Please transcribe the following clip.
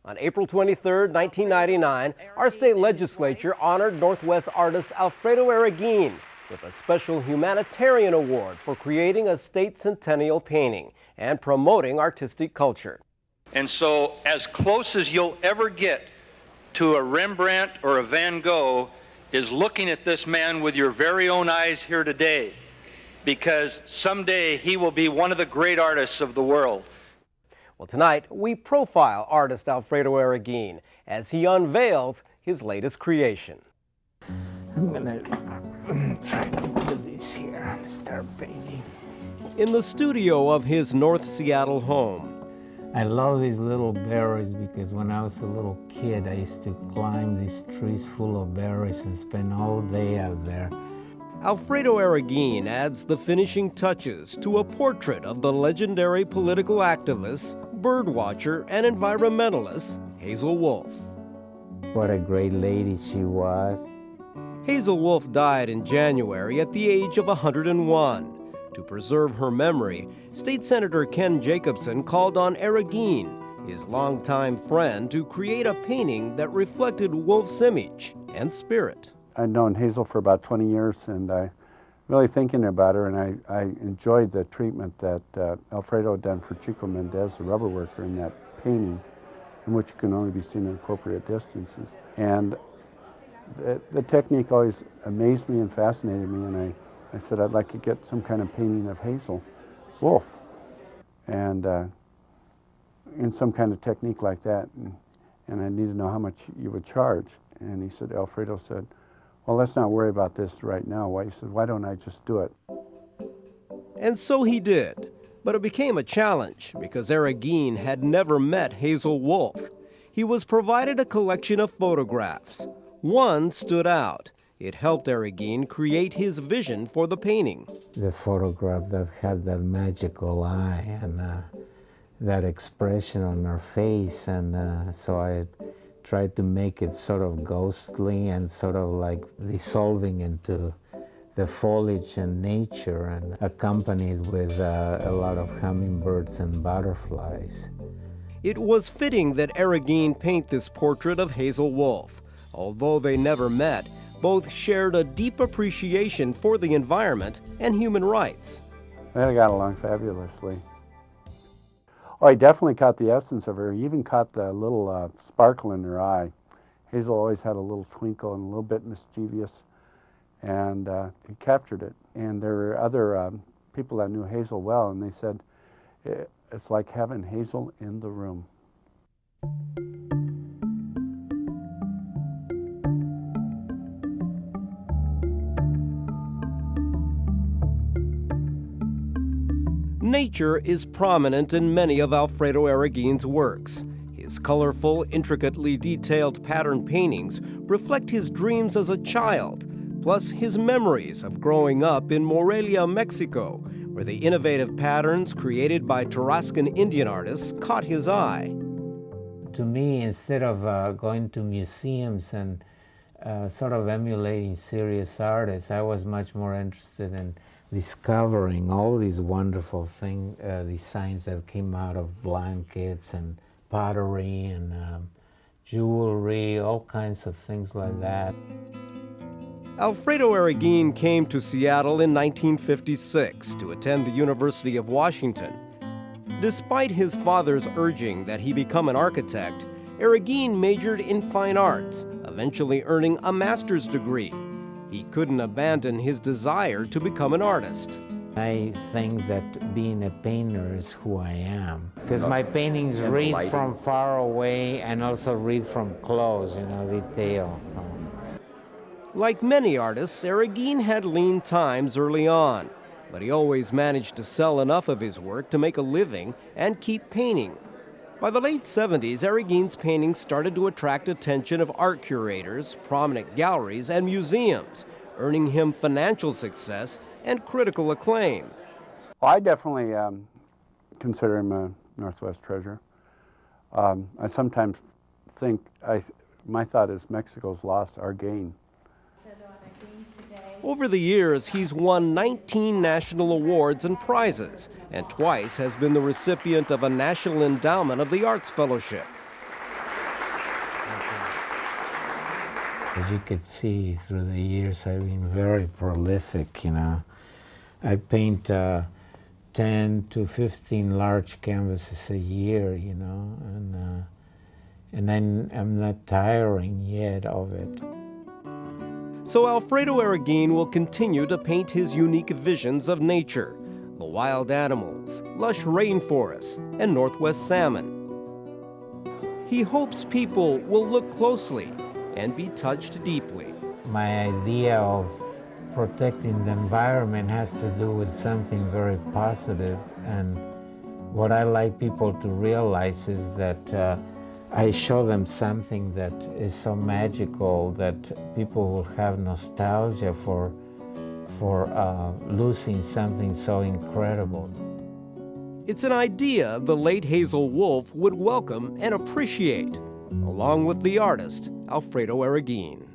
On April 23, 1999, our state legislature honored Northwest artist Alfredo Arreguin with a special humanitarian award for creating a state centennial painting and promoting artistic culture. And so, as close as you'll ever get to a Rembrandt or a Van Gogh is looking at this man with your very own eyes here today, because someday he will be one of the great artists of the world. Well, tonight we profile artist Alfredo Arreguin as he unveils his latest creation. I'm gonna try to do this here and start painting. In the studio of his North Seattle home. I love these little berries because when I was a little kid, I used to climb these trees full of berries and spend all day out there. Alfredo Arreguin adds the finishing touches to a portrait of the legendary political activist, birdwatcher, and environmentalist Hazel Wolf. What a great lady she was. Hazel Wolf died in January at the age of 101. To preserve her memory, State Senator Ken Jacobson called on Arreguin, his longtime friend, to create a painting that reflected Wolf's image and spirit. I'd known Hazel for about 20 years, and I really thinking about her, and I enjoyed the treatment that Alfredo had done for Chico Mendez, the rubber worker, in that painting, in which can only be seen at appropriate distances. And the technique always amazed me and fascinated me, and I said I'd like to get some kind of painting of Hazel Wolf, and in some kind of technique like that, and I need to know how much you would charge. And he said, Alfredo said, well, let's not worry about this right now. He said, why don't I just do it? And so he did, but it became a challenge because Arreguin had never met Hazel Wolf. He was provided a collection of photographs. One stood out. It helped Arreguin create his vision for the painting. The photograph that had that magical eye and that expression on her face, and so I tried to make it sort of ghostly and sort of like dissolving into the foliage and nature, and accompanied with a lot of hummingbirds and butterflies. It was fitting that Arreguin paint this portrait of Hazel Wolf. Although they never met, both shared a deep appreciation for the environment and human rights. They got along fabulously. Oh, he definitely caught the essence of her. He even caught the little sparkle in her eye. Hazel always had a little twinkle and a little bit mischievous, and he captured it. And there were other people that knew Hazel well, and they said, it's like having Hazel in the room. Nature is prominent in many of Alfredo Arreguin's works. His colorful, intricately detailed pattern paintings reflect his dreams as a child, plus his memories of growing up in Morelia, Mexico, where the innovative patterns created by Tarascan Indian artists caught his eye. To me, instead of going to museums and sort of emulating serious artists, I was much more interested in discovering all these wonderful designs that came out of blankets and pottery and jewelry, all kinds of things like that. Alfredo Arreguin came to Seattle in 1956 to attend the University of Washington. Despite his father's urging that he become an architect, Arreguin majored in fine arts, eventually earning a master's degree. He couldn't abandon his desire to become an artist. I think that being a painter is who I am, because my paintings read from far away and also read from close, detail. So. Like many artists, Arreguin had lean times early on, but he always managed to sell enough of his work to make a living and keep painting. By the late 70s, Arreguin's paintings started to attract attention of art curators, prominent galleries, and museums, earning him financial success and critical acclaim. Well, I definitely consider him a Northwest treasure. I sometimes think, my thought is Mexico's loss, our gain. Over the years, he's won 19 national awards and prizes, and twice has been the recipient of a National Endowment of the Arts Fellowship. As you could see through the years, I've been very prolific, you know. I paint 10 to 15 large canvases a year, you know, and I'm not tiring yet of it. So Alfredo Arreguin will continue to paint his unique visions of nature, the wild animals, lush rainforests, and northwest salmon. He hopes people will look closely and be touched deeply. My idea of protecting the environment has to do with something very positive, and what I like people to realize is that I show them something that is so magical that people will have nostalgia for losing something so incredible. It's an idea the late Hazel Wolf would welcome and appreciate, along with the artist Alfredo Arreguin.